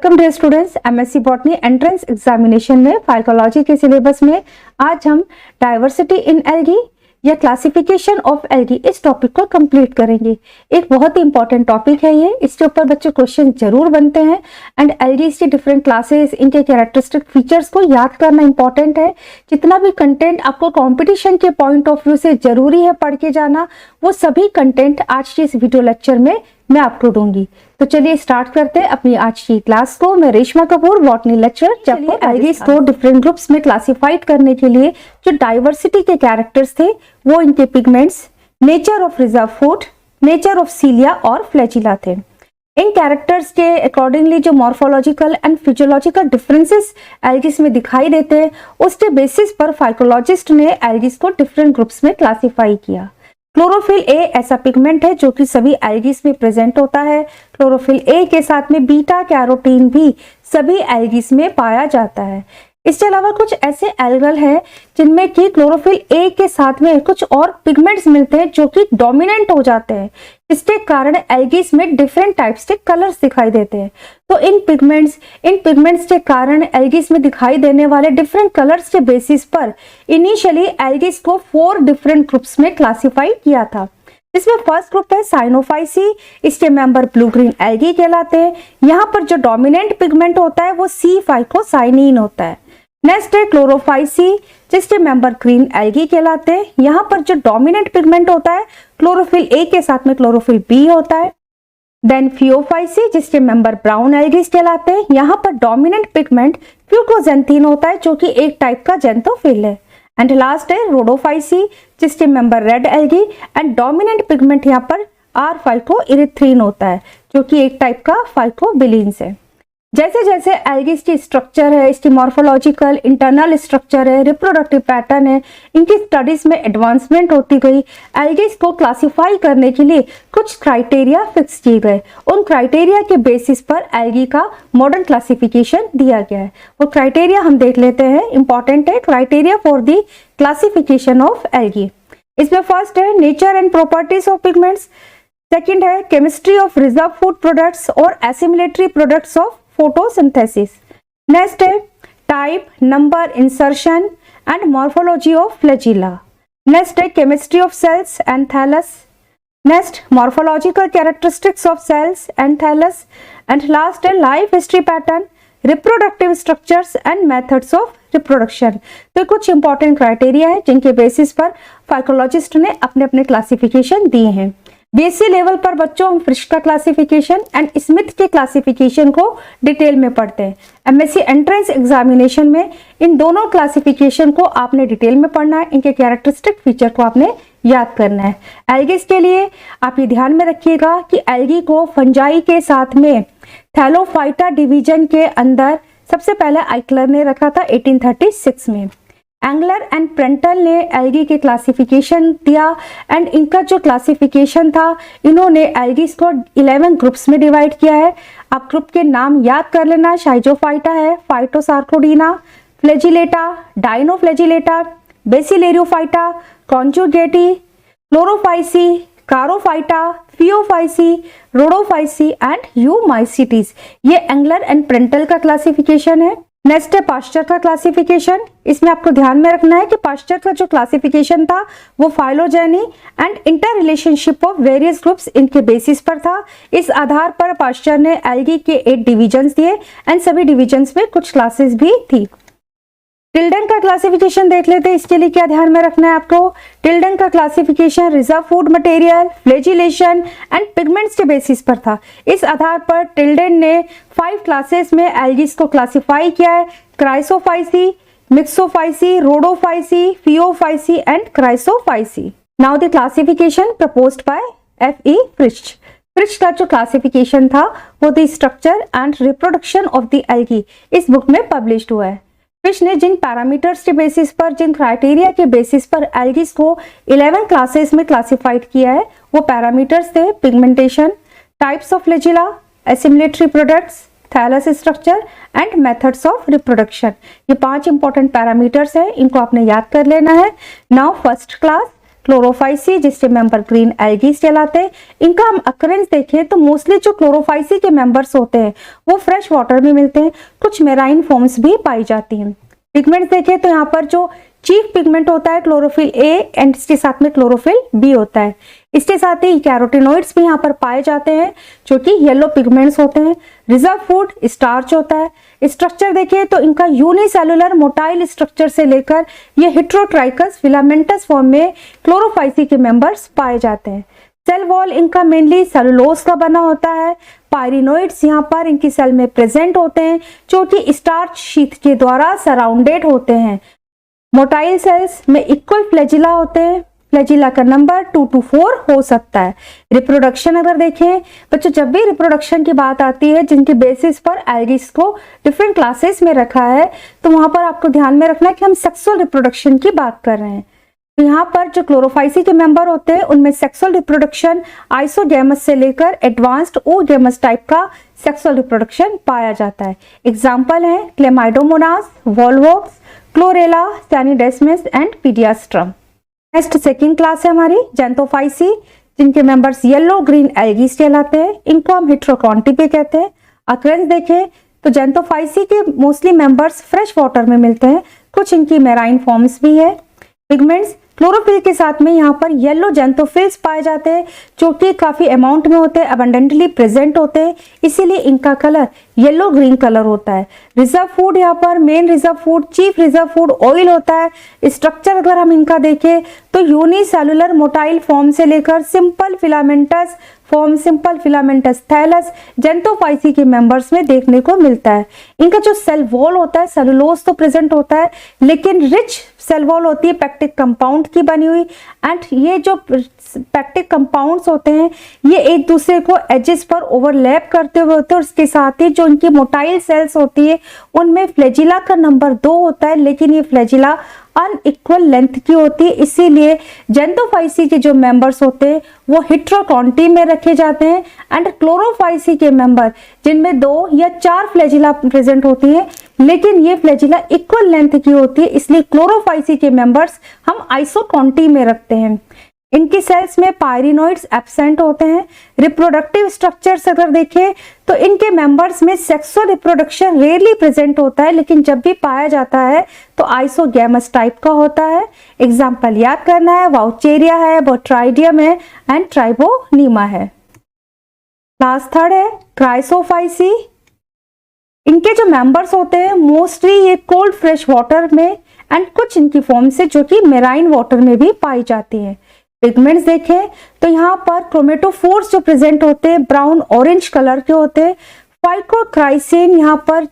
Welcome dear students, MSc botany entrance examination में phycology के syllabus में आज हम डाइवर्सिटी इन एल्गी या क्लासिफिकेशन ऑफ एल्गी इस टॉपिक को कंप्लीट करेंगे। एक बहुत ही इंपॉर्टेंट टॉपिक है ये, इसके ऊपर बच्चे क्वेश्चन जरूर बनते हैं एंड एल्गीज की डिफरेंट क्लासेस, इनके कैरेक्टरिस्टिक फीचर्स को याद करना इंपॉर्टेंट है। जितना भी कंटेंट आपको कंपटीशन के पॉइंट ऑफ व्यू से जरूरी है पढ़ के जाना, वो सभी कंटेंट आज के इस वीडियो लेक्चर में मैं आपको दूंगी। तो चलिए स्टार्ट करते हैं अपनी आज की क्लास को। मैं Reshma Kapoor, botany lecturer. Chapter algae को डिफरेंट ग्रुप्स में क्लासिफाइड करने के लिए जो डाइवर्सिटी के कैरेक्टर्स थे वो इनके pigments, nature of reserve food, nature of सीलिया और फ्लैजिला थे। इन कैरेक्टर्स के अकॉर्डिंगली जो morphological and physiological differences algae में दिखाई देते हैं, उसके बेसिस पर फाइकोलॉजिस्ट ने एल्गीज को डिफरेंट ग्रुप्स में क्लासिफाई किया। क्लोरोफिल ए ऐसा पिगमेंट है जो कि सभी एल्गीज में प्रेजेंट होता है। क्लोरोफिल ए के साथ में बीटा कैरोटीन भी सभी एल्गीज में पाया जाता है। इसके अलावा कुछ ऐसे एल्गल हैं जिनमें कि क्लोरोफिल ए के साथ में कुछ और पिगमेंट्स मिलते हैं जो कि डोमिनेंट हो जाते हैं, इसके कारण एल्गीज में डिफरेंट टाइप्स के कलर्स दिखाई देते हैं। तो इन पिगमेंट्स के कारण एल्गीज में दिखाई देने वाले डिफरेंट कलर्स के बेसिस पर इनिशियली एल्गीज को 4 डिफरेंट ग्रुप्स में क्लासिफाई किया था। इसमें फर्स्ट ग्रुप है साइनोफाइसी। इसके मेंबर ब्लू ग्रीन एल्गी कहलाते हैं। यहाँ पर जो डोमिनेंट पिगमेंट होता है वो C-फाइकोसाइनिन होता है। नेक्स्ट है क्लोरोफाइसी, जिसके मेंबर ग्रीन एल्गी कहलाते हैं। यहाँ पर जो डोमिनेंट पिगमेंट होता है क्लोरोफिल ए के साथ में क्लोरोफिल बी होता है। देन फियोफाइसी, जिसके मेंबर ब्राउन एल्गीज कहलाते हैं। यहाँ पर डोमिनेंट पिगमेंट फ्यूकोजेंथीन होता है जो कि एक टाइप का जेंथोफिल है। एंड लास्ट है रोडोफाइसी, जिसके member red algae and dominant pigment यहाँ पर R-फाइकोइरिथ्रीन होता है जो कि एक टाइप का फाइकोबिलीन्स है। जैसे जैसे एल्गीज की स्ट्रक्चर है, इसकी मॉर्फोलॉजिकल इंटरनल स्ट्रक्चर है, रिप्रोडक्टिव पैटर्न है, इनकी स्टडीज में एडवांसमेंट होती गई। एल्गीज को क्लासिफाई करने के लिए कुछ क्राइटेरिया फिक्स किए गए। उन क्राइटेरिया के बेसिस पर एल्गी का मॉडर्न क्लासिफिकेशन दिया गया है। वो क्राइटेरिया हम देख लेते हैं, इंपॉर्टेंट है। Criteria for the classification of algae, इसमें फर्स्ट है nature and properties of pigments. Second है chemistry of reserve food products और assimilatory products of photosynthesis. Next है type, number, insertion and morphology of flagella. Next है chemistry of cells and thallus. Next morphological characteristics of cells and thallus. And last है life history pattern, reproductive structures and methods of reproduction. तो कुछ important criteria है जिनके basis पर फाइकोलॉजिस्ट ने अपने अपने क्लासिफिकेशन दिए हैं। बीएससी लेवल पर बच्चों हम फ्रिश का क्लासिफिकेशन एंड स्मिथ के क्लासिफिकेशन को डिटेल में पढ़ते हैं। एमएससी एंट्रेंस एग्जामिनेशन में इन दोनों क्लासिफिकेशन को आपने डिटेल में पढ़ना है, इनके कैरेक्टरिस्टिक फीचर को आपने याद करना है। एल्गीज के लिए आप ये ध्यान में रखिएगा कि एल्गी को फंजाई के साथ में थैलोफाइटा डिवीजन के अंदर सबसे पहले आइकलर ने रखा था 1836 में। एंगलर एंड प्रेंटल ने एल्गी के क्लासिफिकेशन दिया एंड इनका जो क्लासिफिकेशन था, इन्होंने एल्गीज को 11 ग्रुप्स में डिवाइड किया है। आप ग्रुप के नाम याद कर लेना। शाइजोफाइटा है, फाइटोसार्कोडीना, फ्लैजिलेटा, डाइनोफ्लैजिलेटा, बेसिलेरियोफाइटा, कॉन्जुगेटी, क्लोरोफाइसी, कारोफाइटा, फियोफाइसी, रोडोफाइसी एंड यूमाइसिटीज। ये एंगलर एंड प्रेंटल का क्लासिफिकेशन है। नेक्स्ट है पास्चर का क्लासिफिकेशन। इसमें आपको ध्यान में रखना है कि पास्चर का जो क्लासिफिकेशन था वो phylogeny and inter relationship of various groups इनके बेसिस पर था। इस आधार पर पास्चर ने एल्गी के 8 डिविजन्स दिए एंड सभी डिविजन्स में कुछ क्लासेस भी थी। टिल्डन का क्लासिफिकेशन देख लेते हैं। इसके लिए क्या ध्यान में रखना है आपको। टिल्डन का classification reserve food material, flagellation and pigments के बेसिस पर था। इस आधार पर टिल्डन ने 5 क्लासेस में एल्गीज को क्लासिफाई किया है। Chrysophyceae, myxophyceae, rhodophyceae, phaeophyceae and chrysophyceae. Now the classification proposed by F.E. Fritsch. Fritsch का जो क्लासिफिकेशन था वो the structure and reproduction of the algae इस बुक में पब्लिश्ड हुआ है। फिश ने जिन पैरामीटर्स के बेसिस पर, जिन क्राइटेरिया के बेसिस पर एल्गीज को 11 क्लासेस में क्लासिफाइड किया है, वो पैरामीटर्स थे pigmentation, types of flagella, assimilatory products, thallus structure and methods of reproduction. ये 5 इंपॉर्टेंट पैरामीटर्स हैं, इनको आपने याद कर लेना है। नाउ फर्स्ट क्लास क्लोरोफाइसी जिसके मेंबर ग्रीन एल्गी कहलाते हैं। इनका हम अकरेंस देखें तो मोस्टली जो क्लोरोफाइसी के मेंबर्स होते हैं वो फ्रेश वाटर में मिलते हैं, कुछ मेराइन फॉर्म्स भी पाई जाती हैं। पिगमेंट्स देखें तो यहाँ पर जो चीफ पिगमेंट होता है क्लोरोफिल ए एंड इसके साथ में क्लोरोफिल बी होता है। इसके साथ ही कैरोटिनॉइड्स भी यहाँ पर पाए जाते हैं जो कि येलो पिगमेंट्स होते हैं। रिजर्व फूड स्टार्च होता है। स्ट्रक्चर देखें तो इनका यूनिसेलुलर मोटाइल स्ट्रक्चर से लेकर ये हेट्रोट्राइकस फिलामेंटस फॉर्म में क्लोरोफाइसी के मेंबर्स पाए जाते हैं। सेल वॉल इनका मेनली सेलुलोज का बना होता है। पायरिनोइड्स यहाँ पर इनकी सेल में प्रेजेंट होते हैं जो कि स्टार्च शीथ के द्वारा सराउंडेड होते हैं। मोटाइल सेल्स में इक्वल फ्लैजिला होते हैं। फ्लैजिला का नंबर 2 to 4 हो सकता है। रिप्रोडक्शन अगर देखें बच्चों, जब भी रिप्रोडक्शन की बात आती है जिनके बेसिस पर एल्गीज को डिफरेंट क्लासेस में रखा है तो वहां पर आपको ध्यान में रखना है कि हम सेक्सुअल रिप्रोडक्शन की बात कर रहे हैं। तो यहाँ पर जो क्लोरोफाइसी के मेंबर होते हैं उनमें सेक्सुअल रिप्रोडक्शन आइसोगेमस से लेकर एडवांस्ड ओगेमस टाइप का सेक्सुअल रिप्रोडक्शन पाया जाता है। एग्जाम्पल है Chlamydomonas, Volvox, Chlorella, Scenedesmus and Pediastrum. Next second class है हमारी जैंथोफाइसी जिनके मेंबर्स येलो ग्रीन एल्गीज कहलाते हैं। इनको हम हेट्रोकॉन्टी पे कहते हैं। अकरेंस देखें तो जैंथोफाइसी के मोस्टली मेंबर्स फ्रेश वाटर में मिलते हैं, कुछ इनकी मेराइन फॉर्म्स भी है। पिगमेंट्स क्लोरोफिल के साथ में यहाँ पर येलो जैंथोफिल्स पाए जाते हैं जो कि काफी अमाउंट में होते हैं, अबंडेंटली प्रेजेंट होते हैं, इसीलिए इनका कलर येलो ग्रीन कलर होता है। रिजर्व फूड यहाँ पर main reserve food chief reserve food oil होता है। स्ट्रक्चर अगर हम इनका देखें तो यूनिसेलुलर मोटाइल फॉर्म से लेकर simple filamentous form, simple filamentous thallus Xanthophyceae के मेंबर्स में देखने को मिलता है। इनका जो सेल वॉल होता है सेलुलोज तो प्रेजेंट होता है लेकिन रिच सेल वॉल होती है पैक्टिक कंपाउंड की बनी हुई। एंड ये जो पैक्टिक कंपाउंड्स होते हैं ये एक दूसरे को एजेस पर ओवरलैप करते हुए होते हैं और इसके साथ ही जो इनकी मोटाइल सेल्स होती है उनमें फ्लैजिला का नंबर 2 होता है, लेकिन ये फ्लैजिला अनइक्वल लेंथ की होती है, इसीलिए जैंथोफाइसी के जो मेंबर्स होते हैं वो हेट्रोकॉन्टी में रखे जाते हैं। एंड क्लोरोफाइसी के मेंबर जिनमें 2 या 4 फ्लैजिला प्रेजेंट होती है लेकिन ये फ्लैजिला इक्वल लेंथ की होती है, इसलिए क्लोरोफाइसी के मेंबर्स हम आइसोकॉन्टी में रखते हैं। इनकी सेल्स में पायरिनोइड्स एब्सेंट होते हैं। रिप्रोडक्टिव स्ट्रक्चर्स अगर देखें तो इनके मेंबर्स में सेक्सुअल रिप्रोडक्शन रेयरली प्रेजेंट होता है, लेकिन जब भी पाया जाता है तो आइसोगैमस टाइप का होता है। एग्जाम्पल याद करना है, वाउचेरिया है, बोट्राइडियम है एंड ट्राइबोनीमा है। क्लास थर्ड है क्राइसोफाइसी। इनके जो मेंबर्स होते हैं मोस्टली ये कोल्ड फ्रेश वाटर में एंड कुछ इनकी फॉर्म से जो कि मेराइन वाटर में भी पाई जाती है। पिगमेंट्स देखें तो यहाँ पर क्रोमेटोफोर्स जो प्रेजेंट होते हैं ब्राउन ऑरेंज कलर के होते हैं। फाइकोक्राइसिन यहाँ पर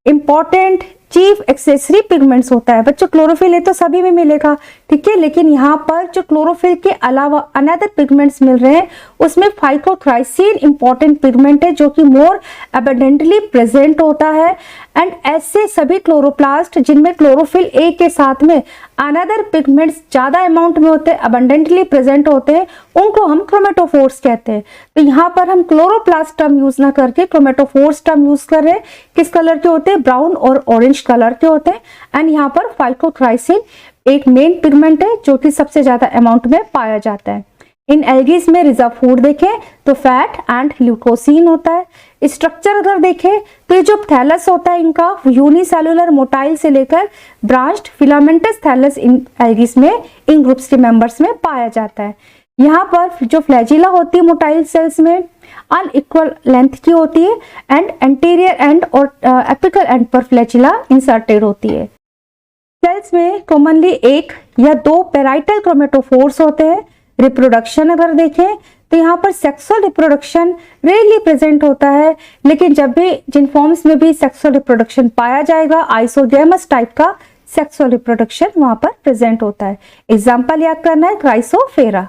इंपॉर्टेंट चीफ एक्सेसरी पिगमेंट्स होता है। बच्चों क्लोरोफिल है तो सभी में मिलेगा, ठीक है, लेकिन यहाँ पर जो क्लोरोफिल के अलावा अनदर पिगमेंट्स मिल रहे हैं उसमें फाइकोक्राइसिन इंपॉर्टेंट पिगमेंट है जो कि मोर एबंडेंटली प्रेजेंट होता है। एंड ऐसे सभी क्लोरोप्लास्ट जिनमें क्लोरोफिल ए के साथ में अनदर पिगमेंट्स ज्यादा अमाउंट में होते हैं, अबंडेंटली प्रेजेंट होते हैं, उनको हम क्रोमेटोफोर्स कहते हैं। तो यहाँ पर हम क्लोरोप्लास्ट टर्म यूज ना करके क्रोमेटोफोर्स टर्म यूज कर रहे हैं। किस कलर के होते हैं? ब्राउन और ऑरेंज कलर के होते हैं। एंड यहाँ पर फाइकोक्राइसिन एक मेन पिगमेंट है जो कि सबसे ज्यादा अमाउंट में पाया जाता है। इन एल्गीज में रिजर्व फूड देखें तो फैट एंड ल्यूकोसिन होता है। स्ट्रक्चर अगर देखें तो ये जो थैलस होता है इनका यूनिसेलुलर मोटाइल से लेकर ब्रांच्ड फिलामेंटस थैलस इन एल्गीज में इन ग्रुप्स के मेंबर्स में पाया जाता है। यहाँ पर जो फ्लैजिला होती है मोटाइल सेल्स में अनइक्वल लेंथ की होती है एंड एंटीरियर एंड और एपिकल एंड पर फ्लैजिला इंसर्टेड होती है। सेल्स में कॉमनली 1 या 2 पेराइटल क्रोमेटोफोर्स होते हैं। रिप्रोडक्शन अगर देखें तो यहाँ पर सेक्सुअल रिप्रोडक्शन रेयरली प्रेजेंट होता है, लेकिन जब भी जिन फॉर्म्स में भी सेक्सुअल रिप्रोडक्शन पाया जाएगा आइसोगैमस टाइप का सेक्सुअल रिप्रोडक्शन वहां पर प्रेजेंट होता है। एग्जाम्पल याद करना है क्राइसोफेरा।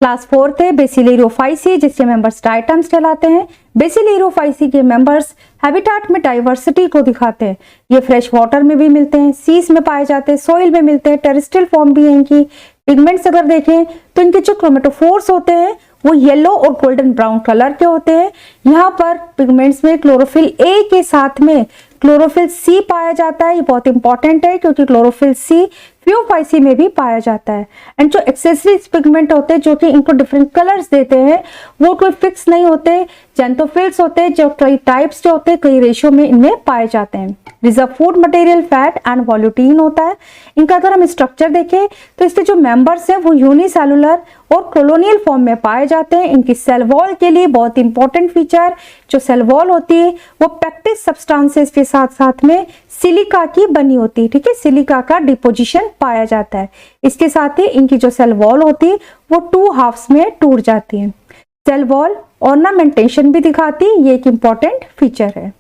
क्लास 4 थे बेसिलियरोफाइसी जिसके मेंबर्स डायटम्स कहलाते हैं। बेसिलियरोफाइसी के मेंबर्स हैबिटेट में डाइवर्सिटी को दिखाते हैं। ये फ्रेश वाटर में भी मिलते हैं, सीज में पाए जाते हैं, सोइल में मिलते हैं, टेरेस्ट्रियल फॉर्म भी है इनकी। पिगमेंट्स अगर देखें तो इनके जो क्रोमेटोफोर्स होते हैं वो येलो और गोल्डन ब्राउन कलर के होते हैं। यहाँ पर पिगमेंट्स में क्लोरोफिल ए के साथ में क्लोरोफिल सी पाया जाता है। ये बहुत इंपॉर्टेंट है क्योंकि क्लोरोफिल सी फियोफाइसी में भी पाया जाता है। एंड जो एक्सेसरी पिगमेंट होते हैं जो कि इनको डिफरेंट कलर्स देते हैं वो कोई फिक्स नहीं होते, जेंथोफिल्स होते हैं जो कई टाइप्स जो होते हैं कई रेशियो में इनमें पाए जाते हैं। Reserve food material fat and volutin होता है। इनका अगर हम स्ट्रक्चर देखें तो इसके जो मेंबर्स हैं वो यूनिसेलुलर और कॉलोनियल फॉर्म में पाए जाते हैं। इनकी सेल वॉल के लिए बहुत इंपॉर्टेंट फीचर जो सेल वॉल होती है वो पैक्टिस सब्सटेंसेस के साथ साथ में सिलिका की बनी होती है। ठीक है, सिलिका का डिपोजिशन पाया जाता है। इसके साथ ही इनकी जो सेल वॉल होती है वो 2 हाफ्स में टूट जाती है। सेल वॉल ऑर्नामेंटेशन भी दिखाती है, ये एक इंपॉर्टेंट फीचर है।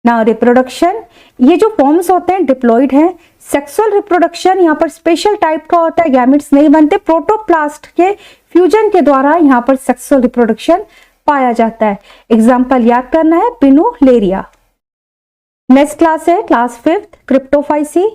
नाउ रिप्रोडक्शन, ये जो फॉर्म्स होते हैं डिप्लॉइड हैं। सेक्सुअल रिप्रोडक्शन यहाँ पर स्पेशल टाइप का होता है, गैमेट्स नहीं बनते, प्रोटोप्लास्ट के फ्यूजन के द्वारा यहाँ पर सेक्सुअल रिप्रोडक्शन पाया जाता है। एग्जाम्पल याद करना है, पिनोलेरिया। नेक्स्ट क्लास है क्लास 5th, क्रिप्टोफाइसी।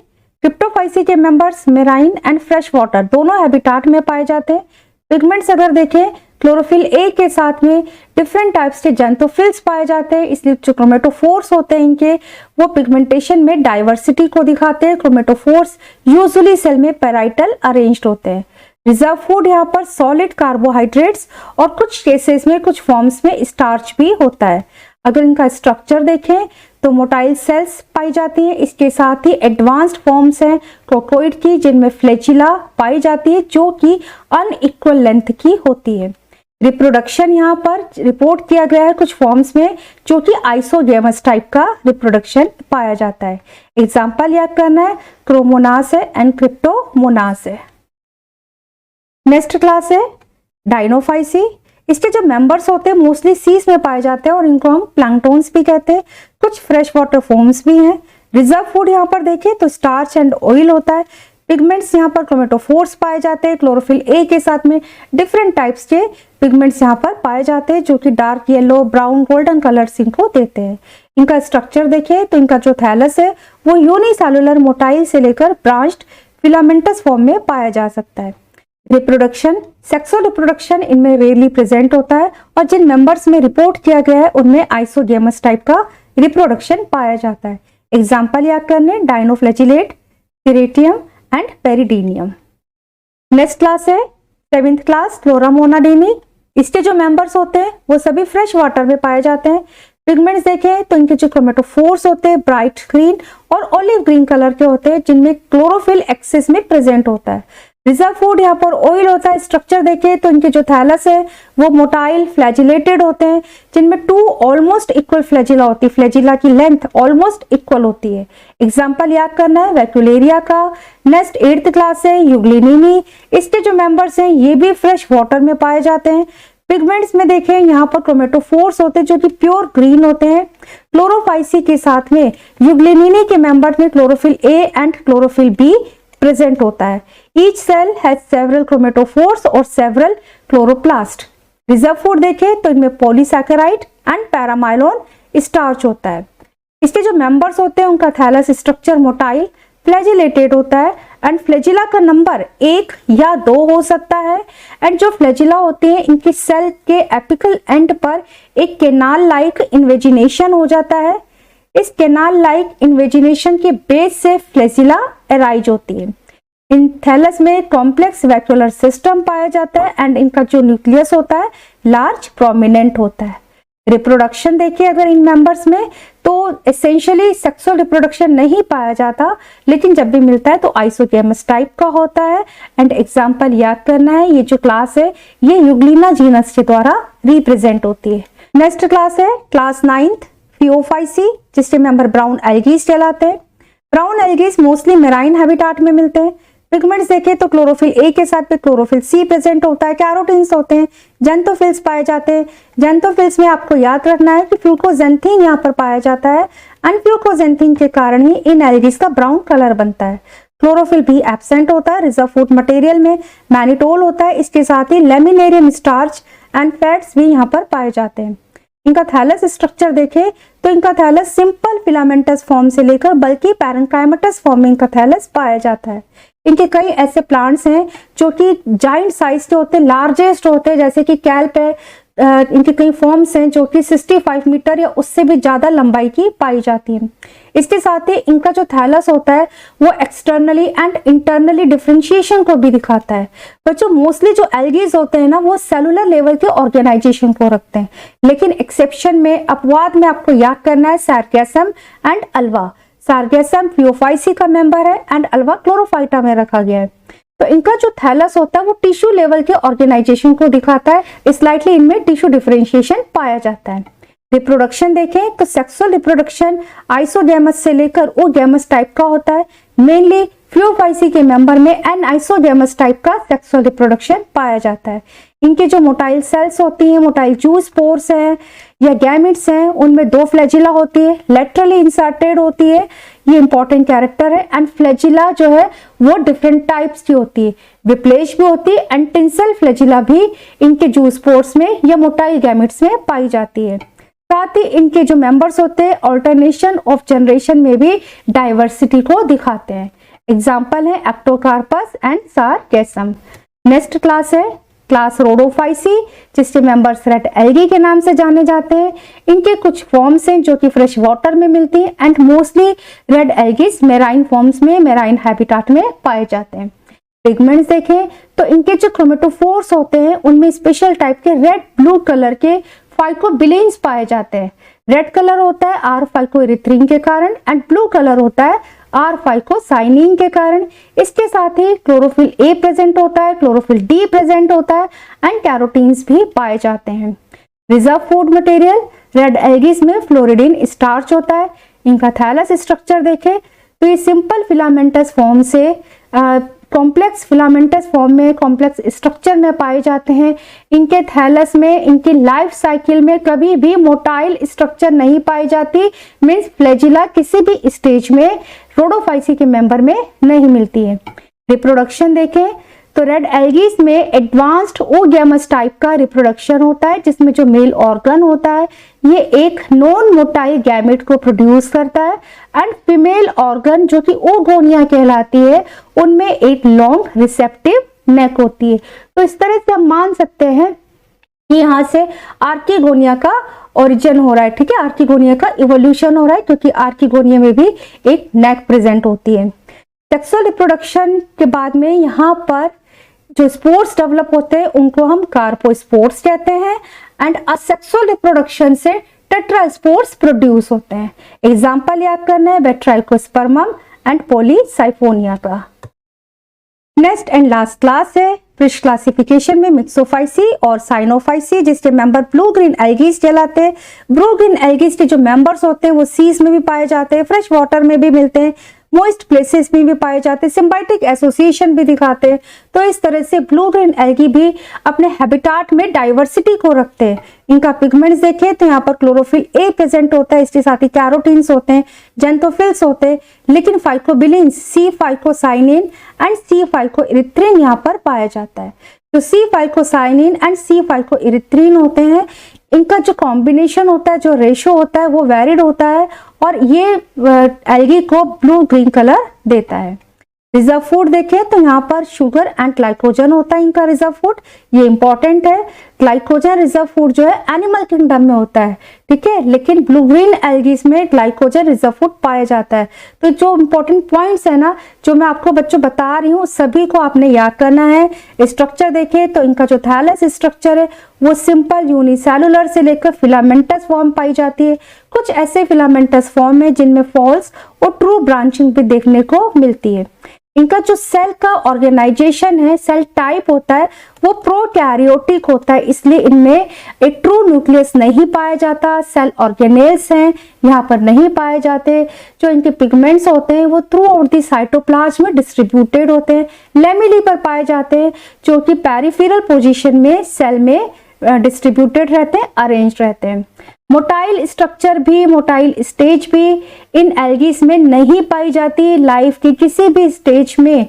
क्रिप्टोफाइसी के members marine and fresh water दोनों हैबिटाट में पाए जाते हैं। पिगमेंट्स अगर देखें क्लोरोफिल ए के साथ में डिफरेंट टाइप्स के जेंथोफिल्स पाए जाते हैं, इसलिए जो क्रोमेटोफोर्स होते हैं इनके वो पिगमेंटेशन में डाइवर्सिटी को दिखाते हैं। क्रोमेटोफोर्स यूजुअली सेल में पैराइटल अरेंज्ड होते हैं। रिजर्व फूड यहाँ पर सॉलिड कार्बोहाइड्रेट्स और कुछ केसेस में कुछ फॉर्म्स में स्टार्च भी होता है। अगर इनका स्ट्रक्चर देखें तो मोटाइल सेल्स पाई जाती हैं। इसके साथ ही एडवांस्ड फॉर्म्स हैं क्रोकोइड की जिनमें फ्लैचिला पाई जाती है जो कि अनइक्वल लेंथ की होती है। रिप्रोडक्शन यहाँ पर रिपोर्ट किया गया है कुछ फॉर्म्स में जो कि आइसोगेमस टाइप का रिप्रोडक्शन पाया जाता है। एग्जाम्पल याद करना है, क्रोमोनास है एंड क्रिप्टोमोनास है। नेक्स्ट क्लास है डायनोफाइसी। इसके जो मेंबर्स होते हैं मोस्टली सीज में पाए जाते हैं और इनको हम प्लैंकटोन्स भी कहते हैं। कुछ फ्रेश वाटर फॉर्म्स भी हैं। रिजर्व फूड यहाँ पर देखें तो स्टार्च एंड ऑयल होता है। पिगमेंट्स यहाँ पर क्रोमेटोफोर्स पाए जाते हैं। क्लोरोफिल ए के साथ में डिफरेंट टाइप्स के पिगमेंट्स यहाँ पर पाए जाते हैं जो कि dark yellow, brown, golden colours इनको देते हैं। इनका स्ट्रक्चर देखें तो इनका जो थैलस है वो यूनिसेलुलर मोटाइल से लेकर ब्रांच्ड फिलामेंटस फॉर्म में पाया जा सकता है। रिप्रोडक्शन, सेक्सुअल रिप्रोडक्शन इनमें रेयरली प्रेजेंट होता है और जिन मेंबर्स में रिपोर्ट किया गया है उनमें आइसोगेमस टाइप का रिप्रोडक्शन पाया जाता है। एग्जाम्पल याद करने, डायनोफ्लैचिलेट, सिरेटियम एंड पेरिडीनियम। नेक्स्ट क्लास है 7th क्लास, फ्लोरा मोनाडेनी। इसके जो मेंबर्स होते हैं वो सभी फ्रेश वाटर में पाए जाते हैं। पिगमेंट्स देखें तो इनके जो क्रोमेटोफोर्स होते हैं ब्राइट ग्रीन और ऑलिव ग्रीन कलर के होते हैं जिनमें क्लोरोफिल एक्सेस में प्रेजेंट होता है। रिजर्व फूड यहाँ पर ऑयल होता है। स्ट्रक्चर देखें तो इनके जो थैलस है वो मोटाइल फ्लैजिलेटेड होते हैं जिनमें 2 ऑलमोस्ट इक्वल फ्लैजिला होती है। फ्लैजिला की लेंथ ऑलमोस्ट इक्वल होती है। एग्जाम्पल याद करना है वैक्यूलेरिया का। नेक्स्ट 8th क्लास है यूग्लिनिनी। इसके जो मेंबर्स हैं ये भी फ्रेश वाटर में पाए जाते हैं। पिगमेंट्स में देखें यहाँ पर क्रोमेटोफोर्स होते हैं जो कि प्योर ग्रीन होते हैं। क्लोरोफाइसी के साथ में यूग्लिनिनी के मेंबर में chlorophyll A and chlorophyll b present होता है। Each cell has several chromatophores और सेवरल क्लोरोप्लास्ट। रिजर्व फूड देखें तो इनमें पॉलीसैकेराइड एंड पैरामाइलोन स्टार्च होता है। इसके जो मेंबर्स होते हैं उनका थैलस स्ट्रक्चर मोटाइल फ्लैजिलेटेड होता है एंड फ्लैजिला का नंबर 1 या 2 हो सकता है। एंड जो फ्लैजिला होते हैं इनकी सेल के एपिकल एंड पर एक केनाल लाइक इन्वेजिनेशन हो जाता है। इस केनाल लाइक इन्वेजिनेशन के बेस से फ्लैजिला अराइज होती है। इन थैलस में कॉम्प्लेक्स वैक्यूलर सिस्टम पाया जाता है एंड इनका जो न्यूक्लियस होता है लार्ज प्रोमिनेंट होता है। रिप्रोडक्शन देखिए अगर इन मेंबर्स में तो एसेंशियली सेक्सुअल रिप्रोडक्शन नहीं पाया जाता, लेकिन जब भी मिलता है तो आइसोगेमस टाइप का होता है। एंड एग्जाम्पल याद करना है, ये जो क्लास है ये यूग्लिना जीनस के द्वारा रिप्रेजेंट होती है। नेक्स्ट क्लास है क्लास 9th, फियोफाइसी, जिसके मेंबर ब्राउन एल्गीज कहलाते हैं। Brown algae mostly marine habitat में मिलते हैं। पिगमेंट्स देखें तो क्लोरोफिल ए के साथ में क्लोरोफिल सी प्रेजेंट होता है। कैरोटीन्स होते हैं। जेंथोफिल्स पाए जाते हैं। जेंथोफिल्स में आपको याद रखना है कि फ्यूकोजेंथीन यहाँ पर पाया जाता है एंड फ्यूकोजेंथीन के कारण ही इन एल्गीज का ब्राउन कलर बनता है। क्लोरोफिल भी एब्सेंट होता है। रिजर्व फूड मटेरियल में मैनिटोल होता है। इसके साथ ही लेमिनेरियम स्टार्च एंड फैट्स भी यहाँ पर पाए जाते हैं। इनका थैलस स्ट्रक्चर देखें तो इनका थैलस सिंपल फिलामेंटस फॉर्म से लेकर बल्कि पैरेंकाइमेटस फॉर्म में इनका थैलस पाया जाता है। इनके कई ऐसे प्लांट्स हैं जो कि जाइंट साइज के होते हैं, लार्जेस्ट होते हैं, जैसे कि कैल्प है, इनके कई फॉर्म्स हैं जो कि 65 मीटर या उससे भी ज़्यादा लंबाई की पाई जाती हैं। इसके साथ ही इनका जो थैलस होता है वो एक्सटर्नली एंड इंटरनली डिफरेंशिएशन को भी दिखाता है। बच्चों मोस्टली जो एल्गीज होते हैं ना वो सेलुलर लेवल के ऑर्गेनाइजेशन को रखते हैं, लेकिन एक्सेप्शन में अपवाद में आपको याद करना है sargassum and Alva. Sargassum Phaeophyceae का मेंबर है एंड अल्वा क्लोरोफाइटा में रखा गया है। तो इनका जो थैलस होता है वो टिश्यू लेवल के ऑर्गेनाइजेशन को दिखाता है। स्लाइटली इनमें टिश्यू डिफरेंशिएशन पाया जाता है। रिप्रोडक्शन देखें तो सेक्सुअल रिप्रोडक्शन आइसोगैमस से लेकर ओगैमस टाइप का होता है। मेनली फियोफाइसी के मेंबर में एन आइसोगैमस टाइप का सेक्सुअल रिप्रोडक्शन पाया जाता है। इनके जो मोटाइल सेल्स होती हैं, मोटाइल जूस्पोर्स हैं या गैमेट्स हैं, उनमें 2 फ्लैजिला होती है, लेटरली इंसर्टेड होती है, ये इंपॉर्टेंट कैरेक्टर है। एंड फ्लैजिला जो है वो डिफरेंट टाइप्स की होती है, विप्लेश भी होती है एंड टिंसल फ्लैजिला भी इनके जूस्पोर्स में या मोटाइल गैमेट्स में पाई जाती है। साथ ही इनके जो मेंबर्स होते हैं ऑल्टरनेशन ऑफ जनरेशन में भी डाइवर्सिटी को दिखाते हैं। एग्जाम्पल है Ectocarpus and sargassum. Next class है क्लास रोडोफाइसी, जिसके मेंबर्स रेड एल्गी के नाम से जाने जाते हैं। इनके कुछ फॉर्म्स हैं जो कि फ्रेश वाटर में मिलती हैं and mostly red algae marine forms में, मेराइन हैबिटाट में पाए जाते हैं। पिगमेंट्स देखें तो इनके जो क्रोमेटोफोर्स होते हैं उनमें स्पेशल टाइप के रेड ब्लू कलर के फाइकोबिलेन्स पाए जाते हैं। रेड कलर होता है आर फाइकोइरिथ्रिन के कारण एंड ब्लू कलर होता है आर फाइकोसाइनिन के कारण। इसके साथ ही क्लोरोफिल ए प्रेजेंट होता है, क्लोरोफिल डी प्रेजेंट होता है एंड कैरोटीन्स भी पाए जाते हैं। Reserve food material red algae में फ्लोरिडिन स्टार्च होता है। इनका थैलस स्ट्रक्चर देखें तो ये सिंपल फिलामेंटस फॉर्म से कॉम्प्लेक्स फिलामेंटस फॉर्म में, कॉम्प्लेक्स स्ट्रक्चर में पाए जाते हैं। इनके थैलस में इनकी लाइफ साइकिल में कभी भी मोटाइल स्ट्रक्चर नहीं पाई जाती, मीन्स फ्लैजिला किसी भी स्टेज में रोडोफाइसी के मेंबर में नहीं मिलती है। रिप्रोडक्शन देखें तो रेड एल्गीज में एडवांस्ड ओगैमस टाइप का रिप्रोडक्शन होता है, जिसमें जो मेल ऑर्गन होता है ये एक नॉन मोटाइल गैमेट को प्रोड्यूस करता है एंड फीमेल ऑर्गन जो कि ओगोनिया कहलाती है उनमें एक लॉन्ग रिसेप्टिव नेक होती है। तो इस तरह से हम मान सकते हैं कि यहाँ से आर्किगोनिया का ओरिजिन हो रहा है। ठीक है, आर्किगोनिया का इवोल्यूशन हो रहा है क्योंकि आर्किगोनिया में भी एक नेक प्रेजेंट होती है। सेक्सुअल रिप्रोडक्शन के बाद में यहाँ पर जो स्पोर्स डेवलप होते हैं उनको हम कार्पोस्पोर्स कहते हैं एंड असेक्सुअल रिप्रोडक्शन से टेट्रास्पोर्स प्रोड्यूस होते हैं। एग्जाम्पल याद करना है ट्राइकोस्पर्मम एंड पॉलीसाइफोनिया का। नेक्स्ट एंड लास्ट क्लास है फिश क्लासिफिकेशन में मिक्सोफाइसी और साइनोफाइसी, जिसके मेंबर ब्लू ग्रीन एल्गीज कहलाते हैं। ब्लू ग्रीन एल्गीज के जो मेंबर्स होते हैं वो सीज में भी पाए जाते हैं, फ्रेश वाटर में भी मिलते हैं, मोइस्ट प्लेसेस में भी पाए जाते हैं, सिम्बायोटिक एसोसिएशन भी दिखाते हैं। तो इस तरह से ब्लू ग्रीन एल्गी भी अपने हैबिटाट में डाइवर्सिटी को रखते हैं। इनका पिगमेंट्स देखें तो यहाँ पर क्लोरोफिल ए प्रेजेंट होता है, इसके साथ ही कैरोटीन्स होते हैं, जेंथोफिल्स होते हैं, लेकिन फाइकोबिलिन्स सी फाइकोसाइनिन एंड सी फाइकोइरिथ्रिन यहाँ पर पाया जाता है। तो सी फाइकोसाइनिन एंड सी फाइकोइरिथ्रिन होते हैं, इनका जो कॉम्बिनेशन होता है, जो रेशो होता है वो वेरिड होता है और ये एल्गी को ब्लू ग्रीन कलर देता है। रिजर्व फूड देखें तो यहाँ पर शुगर एंड ग्लाइकोजन होता है इनका रिजर्व फूड, ये इंपॉर्टेंट है। ग्लाइकोजन रिजर्व फूड जो है एनिमल किंगडम में होता है, ठीक है, लेकिन ब्लू ग्रीन एल्गीज में ग्लाइकोजन रिजर्व फूड पाया जाता है। तो जो इंपॉर्टेंट पॉइंट्स है ना जो मैं आपको बच्चों बता रही हूँ सभी को आपने याद करना है। स्ट्रक्चर देखें तो इनका जो थैलस स्ट्रक्चर है वो सिंपल यूनिसेलुलर से लेकर फिलामेंटस फॉर्म पाई जाती है। कुछ ऐसे फिलामेंटस फॉर्म है जिनमें फॉल्स और ट्रू ब्रांचिंग भी देखने को मिलती है। इनका जो सेल का ऑर्गेनाइजेशन है, सेल टाइप होता है वो प्रोकैरियोटिक होता है, इसलिए इनमें एक ट्रू न्यूक्लियस नहीं पाया जाता। सेल ऑर्गेनेल्स हैं यहाँ पर नहीं पाए जाते। जो इनके पिगमेंट्स होते हैं वो थ्रू आउट द साइटोप्लाज्म में डिस्ट्रीब्यूटेड होते हैं, लेमिली पर पाए जाते हैं जो कि पेरिफेरल पोजीशन में सेल में डिस्ट्रीब्यूटेड रहते हैं, अरेंज रहते हैं। मोटाइल स्ट्रक्चर भी, मोटाइल स्टेज भी इन एल्गीज में नहीं पाई जाती लाइफ की किसी भी स्टेज में,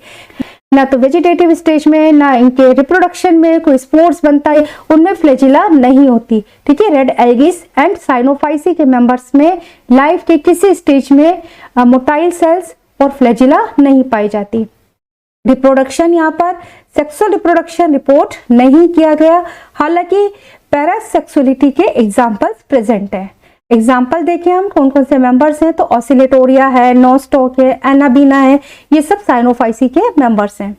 ना तो वेजिटेटिव स्टेज में ना इनके रिप्रोडक्शन में कोई स्पोर्स बनता है, उनमें फ्लैजिला नहीं होती। ठीक है, रेड एल्गीज एंड साइनोफाइसी के मेंबर्स में लाइफ के किसी स्टेज में मोटाइल सेल्स और फ्लैजिला नहीं पाई जाती। रिप्रोडक्शन यहाँ पर सेक्सुअल रिप्रोडक्शन रिपोर्ट नहीं किया गया, हालांकि पैरासेक्सुअलिटी के एग्जाम्पल्स प्रेजेंट हैं। एग्जाम्पल देखिए हम कौन कौन से मेंबर्स हैं, तो ऑसिलेटोरिया है, नोस्टॉक है, एनाबीना है, ये सब साइनोफाइसी के मेंबर्स हैं।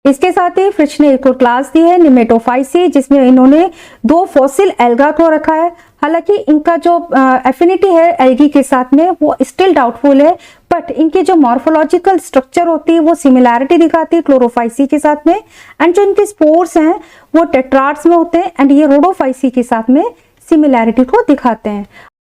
इसके साथ ही फ्रिच ने एक और क्लास दी है निमेटोफाइसी, जिसमें इन्होंने 2 फॉसिल एल्गा को रखा है। हालांकि इनका जो एफिनिटी है एल्गी के साथ में वो स्टिल डाउटफुल है, बट इनकी जो मॉर्फोलॉजिकल स्ट्रक्चर होती है वो सिमिलैरिटी दिखाती है क्लोरोफाइसी के साथ में। एंड जो इनके स्पोर्स हैं वो टेट्राड्स में होते हैं एंड ये रोडोफाइसी के साथ में सिमिलैरिटी को दिखाते हैं।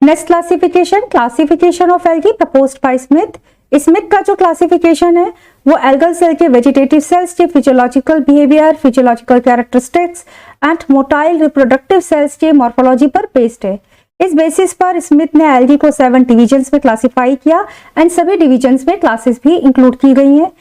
Next classification of algae proposed by Smith. Smith का जो क्लासिफिकेशन है वो एल्गल सेल के वेजिटेटिव सेल्स के physiological behaviour, physiological characteristics and motile reproductive cells के मॉर्फोलॉजी पर बेस्ड है। इस बेसिस पर स्मिथ ने एल्गी को 7 डिविजन्स में क्लासिफाई किया एंड सभी डिविजन्स में क्लासेस भी इंक्लूड की गई हैं।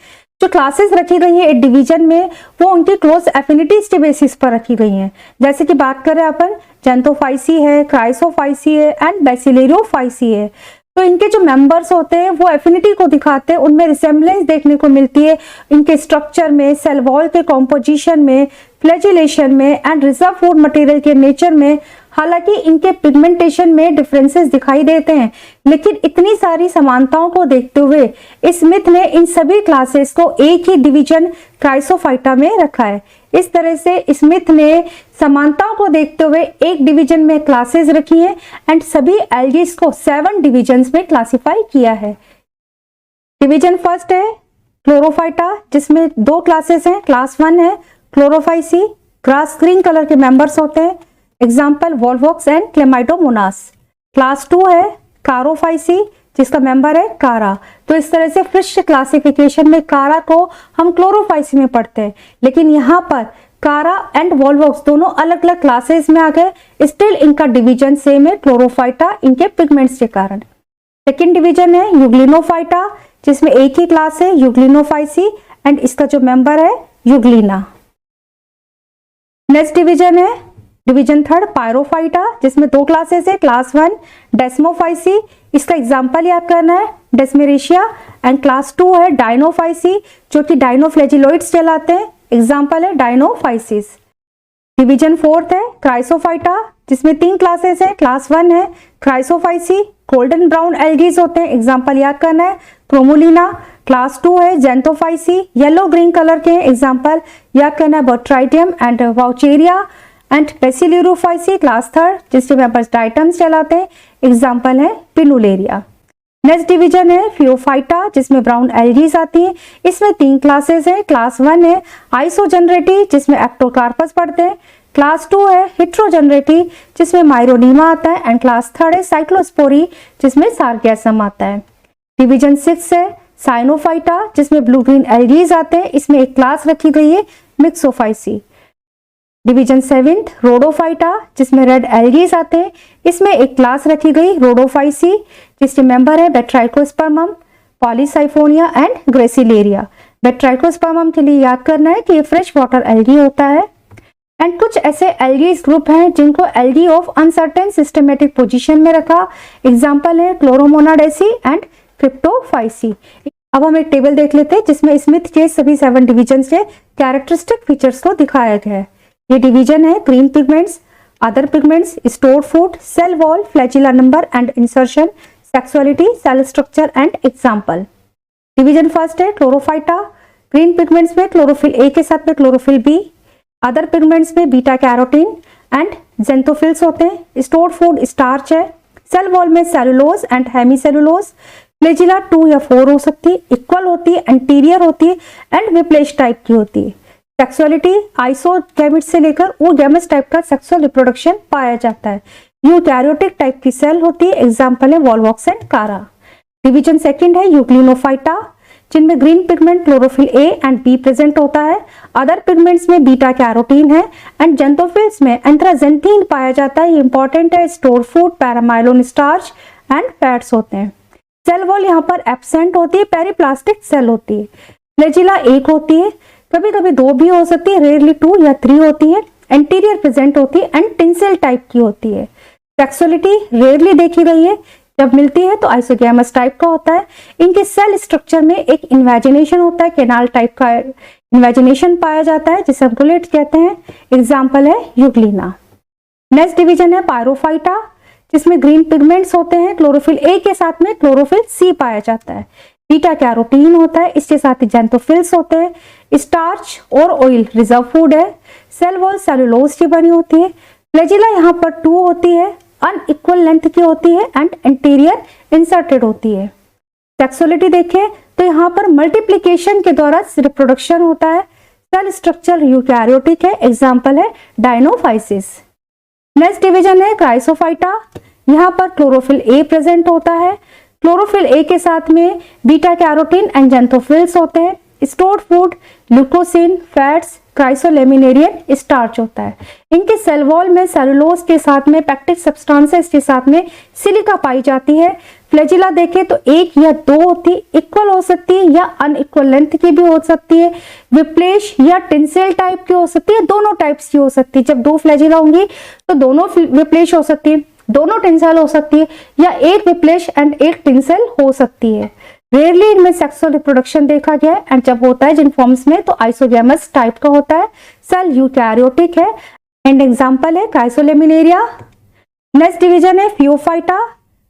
जो क्लासेस रखी गई है एक डिवीजन में वो उनकी क्लोज एफिनिटीज के बेसिस पर रखी गई हैं। जैसे कि बात करें अपन जेंथोफाइसी है, क्राइसोफाइसी है एंड बैसिलेरियोफाइसी है। तो इनके जो मेंबर्स होते हैं वो एफिनिटी को दिखाते हैं, उनमें रिसेम्बलेंस देखने को मिलती है इनके स्ट्रक्चर में, सेल वॉल के कॉम्पोजिशन में, फ्लैजिलेशन में एंड रिजर्व फूड मटेरियल के नेचर में। हालांकि इनके पिगमेंटेशन में डिफरेंसेस दिखाई देते हैं, लेकिन इतनी सारी समानताओं को देखते हुए स्मिथ ने इन सभी क्लासेस को एक ही डिवीजन क्राइसोफाइटा में रखा है। इस तरह से स्मिथ ने समानताओं को देखते हुए एक डिवीजन में क्लासेस रखी हैं एंड सभी एल्गीज को 7 डिविजन्स में क्लासिफाई किया है। डिवीजन फर्स्ट है क्लोरोफाइटा, जिसमें 2 क्लासेस हैं। क्लास 1 है क्लोरोफाइसी, ग्रास ग्रीन कलर के मेंबर्स होते हैं, example Volvox and Chlamydomonas. Class 2 है कारोफाइसी, जिसका मेंबर है कारा। तो इस तरह से फ्रिश क्लासिफिकेशन में कारा को हम क्लोरोफाइसी में पढ़ते हैं, लेकिन यहाँ पर कारा एंड वॉल्वॉक्स दोनों अलग अलग क्लासेस में आ गए, स्टिल इनका डिवीजन सेम है क्लोरोफाइटा इनके पिगमेंट्स के कारण। सेकेंड डिवीजन है यूग्लिनोफाइटा, जिसमें एक ही क्लास है यूग्लिनोफाइसी एंड इसका जो मेंबर है यूग्लिना। नेक्स्ट डिवीजन है डिवीजन थर्ड पायरोफाइटा, जिसमें 2 क्लासेस है। क्लास 1 डेस्मोफाइसी, इसका एग्जाम्पल याद करना है डेस्मेरेशिया, एंड क्लास 2 है डाइनोफाइसी, जो कि डाइनोफ्लेजिलोइड्स कहलाते हैं, एग्जाम्पल है डाइनोफाइसिस। डिवीजन फोर्थ है क्राइसोफाइटा, जिसमें 3 क्लासेस है। क्लास 1 है क्राइसोफाइसी, गोल्डन ब्राउन एल्गीज होते हैं, एग्जाम्पल याद करना है क्रोमोलिना। क्लास 2 है जेंथोफाइसी, येलो ग्रीन कलर के, एग्जाम्पल याद करना है बॉट्राइडियम एंड वाउचेरिया। एंड बेसिलियोफाइसी क्लास 3, जिसके मेंबर्स डाइटम्स कहलाते हैं, एग्जाम्पल है पिनुलेरिया। नेक्स्ट डिवीजन है फियोफाइटा, जिसमें ब्राउन एल्गीज आती हैं। इसमें 3 क्लासेस हैं। क्लास 1 है आइसोजेनरेटी, जिसमें एक्टोकार्पस पढ़ते हैं। क्लास 2 है हेट्रोजेनरेटी, जिसमें माइरोनीमा आता है एंड क्लास 3 है साइक्लोस्पोरी, जिसमें सार्गैसम आता है। डिवीजन 6 है साइनोफाइटा, जिसमें ब्लू ग्रीन एल्गीज आते हैं। इसमें एक क्लास रखी गई है मिक्सोफाइसी। डिवीजन 7 रोडोफाइटा, जिसमें रेड एल्गीज आते हैं। इसमें एक क्लास रखी गई रोडोफाइसी, जिसके मेंबर है बेट्राइकोस्पर्मम, पॉलीसाइफोनिया एंड ग्रेसिलेरिया। बेट्राइकोस्पर्मम के लिए याद करना है कि ये फ्रेश वाटर एल्गी होता है। एंड कुछ ऐसे एल्गीज ग्रुप हैं जिनको algae of uncertain systematic position में रखा, एग्जाम्पल है क्लोरोमोनाडेसी एंड क्रिप्टोफाइसी। अब हम एक टेबल देख लेते हैं जिसमें स्मिथ के सभी 7 डिविजन के कैरेक्टरिस्टिक फीचर्स को दिखाया गया है। ये डिवीजन है green pigments, other pigments, stored food, cell wall, flagella number and insertion, sexuality, cell structure and example. Division first है क्लोरोफाइटा, ग्रीन पिगमेंट्स में क्लोरोफिल ए के साथ में क्लोरोफिल बी, अदर पिगमेंट्स में बीटा कैरोटीन एंड जेंथोफिल्स होते हैं। Stored food starch है। Cell wall में सेलुलोज एंड हेमीसेलुलोज। फ्लैजिला 2 या 4 हो सकती है, इक्वल होती है, एंटीरियर होती है एंड विप्लेश टाइप की होती है। सेक्सुअलिटी आइसोगैमेट से लेकर ओगैमस टाइप का सेक्सुअल रिप्रोडक्शन पाया जाता है। यूकैरियोटिक टाइप की सेल होती है, एग्जाम्पल है Volvox and Chara. Division second है यूग्लिनोफाइटा, जिनमें green pigment chlorophyll A and B present होता है। अदर पिगमेंट्स में बीटा कैरोटीन है एंड जेंथोफिल्स में एंथ्राजेंथीन पाया जाता है, ये इंपॉर्टेंट है। Stored food, paramylon starch and fats होते हैं। सेल वॉल यहाँ पर एब्सेंट होती है, पेरिप्लास्टिक सेल होती है। फ्लैजिला 1 होती है, कभी कभी 2 भी हो सकती है, रेयरली 2 या 3 होती है। एंटीरियर प्रेजेंट होती है एंड टिंसिल टाइप की होती है। सेक्सुअलिटी रेयरली देखी गई है, जब मिलती है तो आइसोगैमस टाइप का होता है। इनके सेल स्ट्रक्चर में एक इन्वेजिनेशन होता है, केनाल टाइप का इन्वेजिनेशन पाया जाता है, जिसे हम गुलेट कहते हैं, एग्जाम्पल है यूग्लिना। नेक्स्ट डिवीजन है पायरोफाइटा, जिसमें ग्रीन पिगमेंट्स होते हैं। क्लोरोफिल ए के साथ में क्लोरोफिल सी पाया जाता है। बीटा कैरोटीन होता है, इसके साथ ही जेंथोफिल्स होते हैं। स्टार्च और ऑयल रिजर्व फूड है। सेल वॉल सेलुलोज की बनी होती है। फ्लैजिला यहाँ पर 2 होती है, अनइक्वल लेंथ की होती है एंड एंटीरियर इंसर्टेड होती है। सेक्सुअलिटी देखें तो यहाँ पर मल्टीप्लिकेशन के द्वारा रिप्रोडक्शन होता है। सेल स्ट्रक्चर यूकैरियोटिक है, एग्जाम्पल है डायनोफाइसिस। नेक्स्ट डिवीजन है क्राइसोफाइटा, यहाँ पर क्लोरोफिल ए प्रेजेंट होता है। क्लोरोफिल ए के साथ में बीटा कैरोटीन एंड जेंथोफिल्स होते हैं। स्टोर्ड फूड ल्यूकोसिन, फैट्स, क्राइसोलेमिनेरियन स्टार्च होता है। इनके सेल वॉल में सेलुलोज के साथ में पैक्टिक सब्सटेंसेस के साथ में सिलिका पाई जाती है। फ्लैजिला देखें तो 1 या 2 होती, इक्वल हो सकती है या अनइक्वल लेंथ की भी हो सकती है। विप्लेश या टिंसेल टाइप की हो सकती है, दोनों टाइप्स की हो सकती है। जब 2 फ्लैजिला होंगी तो दोनों विप्लेश हो सकती है, दोनों टिंसेल हो सकती है, या एक विप्लेश एंड एक टिंसेल हो सकती है। रेयरली इनमें सेक्सुअल रिप्रोडक्शन देखा गया है, एंड जब होता है जिन फॉर्म्स में तो आइसोगैमस टाइप का होता है। सेल यूकैरियोटिक है एंड एग्जांपल है क्राइसोलेमिनेरिया। नेक्स्ट डिवीजन है फियोफाइटा,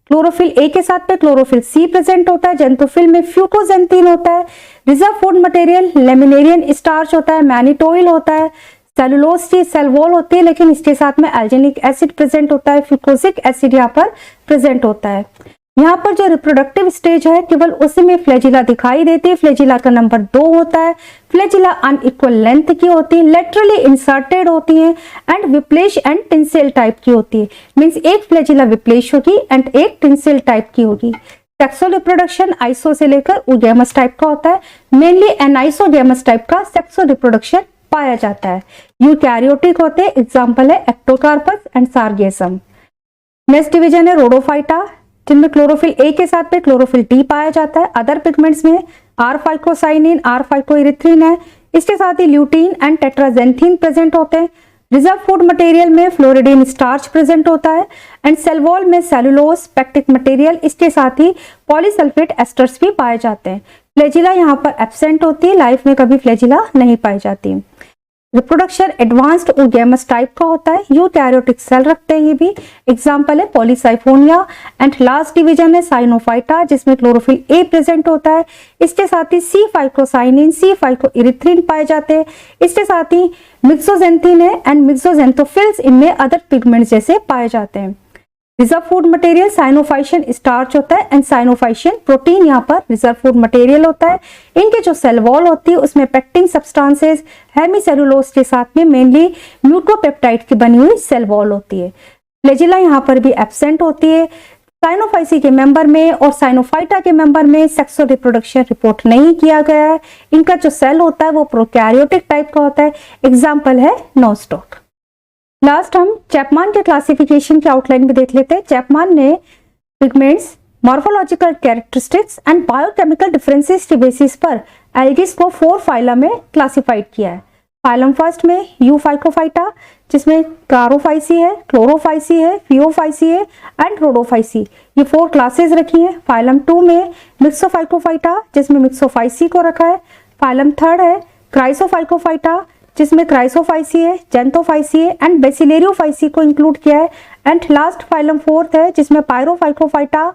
क्लोरोफिल ए के साथ में क्लोरोफिल सी प्रेजेंट होता है। जेंथोफिल में फ्यूकोजेंथीन होता है। Reserve food material laminarin starch होता है, मैनिटोइल होता है। सेलुलोज की सेल वॉल होती है, लेकिन इसके साथ में एल्जेनिक एसिड प्रेजेंट होता है। फ्यूकोसिक एसिड यहाँ पर प्रेजेंट होता है। यहाँ पर जो रिप्रोडक्टिव स्टेज है केवल उसी में फ्लैजिला दिखाई देती है। फ्लैजिला का नंबर 2 होता है। फ्लैजिला अनइक्वल लेंथ की होती है, लेटरली इंसर्टेड होती है एंड विप्लेश एंड टिंसेल टाइप की होती है। मींस एक फ्लैजिला विप्लेश होगी एंड एक टिंसेल टाइप की होगी। सेक्सुअल रिप्रोडक्शन आइसो से लेकर ओगैमस टाइप का होता है। मेनली एनाइसोगैमस टाइप का सेक्सुअल रिप्रोडक्शन पाया जाता है। यूकैरियोटिक होते हैं, एग्जाम्पल है Ectocarpus and sargassum. Next division है रोडोफाइटा, जिनमें क्लोरोफिल ए के साथ में क्लोरोफिल डी पाया जाता है। अदर पिगमेंट्स में R-फाइकोसाइनिन, R-फाइकोइरिथ्रिन है। इसके साथ ही ल्यूटीन एंड टेट्राजेंथीन प्रेजेंट होते हैं। रिजर्व फूड मटेरियल में फ्लोरिडीन स्टार्च प्रेजेंट होता है एंड सेल वॉल में सेलुलोज, पैक्टिक मटेरियल, इसके साथ ही पॉलीसल्फेट एस्टर्स भी पाए जाते हैं। फ्लैजिला यहाँ पर एब्सेंट होती है, लाइफ में कभी फ्लैजिला नहीं पाई जाती। रिप्रोडक्शन एडवांस्ड ओगैमस टाइप का होता है। यूकैरियोटिक सेल रखते हैं ये भी, एग्जाम्पल है पॉलीसाइफोनिया। एंड लास्ट डिवीजन है साइनोफाइटा, जिसमें क्लोरोफिल ए प्रेजेंट होता है। इसके साथ ही C-फाइकोसाइनिन, C-फाइकोइरिथ्रिन पाए जाते हैं। इसके साथ ही मिक्सोजेंथीन है एंड मिक्सोजेंथोफिल्स इनमें अदर पिगमेंट जैसे पाए जाते हैं। रिजर्व फूड मटेरियल साइनोफाइशियन स्टार्च होता है एंड साइनोफाइशियन प्रोटीन यहाँ पर रिजर्व फूड मटेरियल होता है। इनके जो सेल वॉल होती है उसमें पेक्टिन सब्सटेंसेस हेमीसेलुलोज के साथ में मेनली म्यूकोपेप्टाइड की बनी हुई सेल वॉल होती है। फ्लैजिला यहाँ पर भी एब्सेंट होती है। साइनोफाइसी के मेंबर में और साइनोफाइटा के मेंबर में सेक्सुअल रिप्रोडक्शन रिपोर्ट नहीं किया गया है। इनका जो सेल होता है वो प्रोकैरियोटिक टाइप का होता है, एग्जाम्पल है नोस्टॉक। लास्ट हम चैपमान के क्लासिफिकेशन के आउटलाइन में देख लेते हैं। चैपमान ने pigments, morphological characteristics and biochemical differences के बेसिस पर एल्गीज को 4 फाइलम में क्लासिफाइड किया है। फाइलम फर्स्ट में यूफाइकोफाइटा, जिसमें क्लारोफाइसी है, क्लोरोफाइसी है, फियोफाइसी है एंड रोडोफाइसी, ये 4 क्लासेस रखी हैं। फाइलम 2 में मिक्सोफाइकोफाइटा, जिसमें मिक्सोफाइसी को रखा है। फाइलम 3 है क्राइसोफाइकोफाइटा, जिसमें क्राइसोफाइसी है, जेंथोफाइसी है एंड बेसिलेरियोफाइसी को इंक्लूड किया है। एंड लास्ट फाइलम 4 है, जिसमें पायरोफाइकोफाइटा,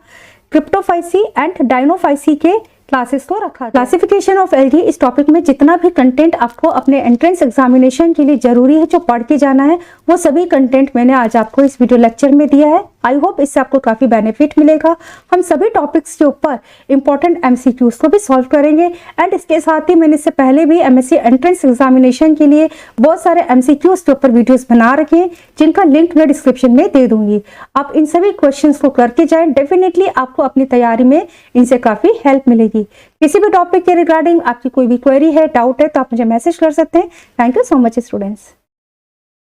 क्रिप्टोफाइसी एंड डायनोफाइसी के क्लासेस को रखा। क्लासिफिकेशन ऑफ एल्गी इस टॉपिक में जितना भी कंटेंट आपको अपने एंट्रेंस एग्जामिनेशन के लिए जरूरी है जो पढ़ के जाना है, वो सभी कंटेंट मैंने आज आपको इस वीडियो लेक्चर में दिया है। आई होप इससे आपको काफी बेनिफिट मिलेगा। हम सभी टॉपिक्स के ऊपर इंपॉर्टेंट MCQs को भी सॉल्व करेंगे एंड इसके साथ ही मैंने इससे पहले भी MSc एंट्रेंस एग्जामिनेशन के लिए बहुत सारे MCQs के ऊपर वीडियोस बना रखे हैं, जिनका लिंक मैं डिस्क्रिप्शन में दे दूंगी। आप इन सभी क्वेश्चंस को करके जाएं, डेफिनेटली आपको अपनी तैयारी में इनसे काफी हेल्प मिलेगी। किसी भी टॉपिक के रिगार्डिंग आपकी कोई भी क्वेरी है, डाउट है, तो आप मुझे मैसेज कर सकते हैं। Thank you so much students.